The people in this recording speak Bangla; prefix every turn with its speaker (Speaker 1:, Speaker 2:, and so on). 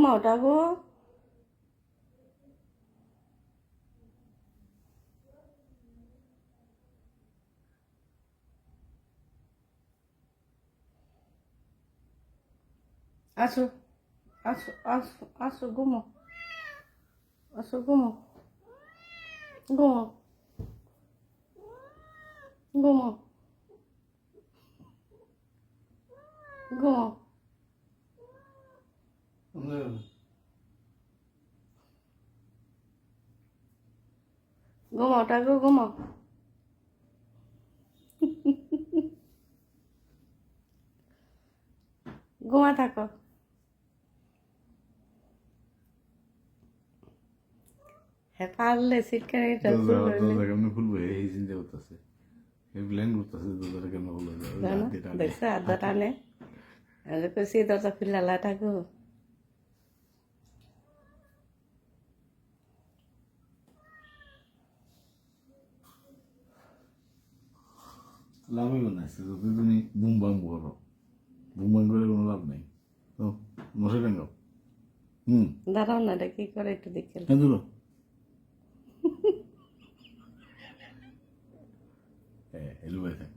Speaker 1: ঘুমাওটা গো। আসো আসো আসো আসো ঘুমো, আসো ঘুমো, ঘুমো, ঘুমো, ঘুমো, ঘুমাওটা গো, ঘুমাও। ঘুমা থাকো। হ্যাঁ পারলে সিটকানিটা খুলবে
Speaker 2: কেমন খুলবো এই চিন্তা করতেছে, এই প্ল্যান করতেছে দরজাটা কেমন খুলবে,
Speaker 1: জানো, দেখছো আধা টানে কইছি দরজা খুললা থাকো।
Speaker 2: লাভই বানাইছে যদি তুমি বুম বাম করো, বুম বাম করে কোনো লাভ নেই। তো মশাই টাঙ্গাও।
Speaker 1: দাঁড়াও না, এটা কি করে একটু দেখে।
Speaker 2: হ্যাঁ দুলো, হ্যাঁ এলু ভাই থাক।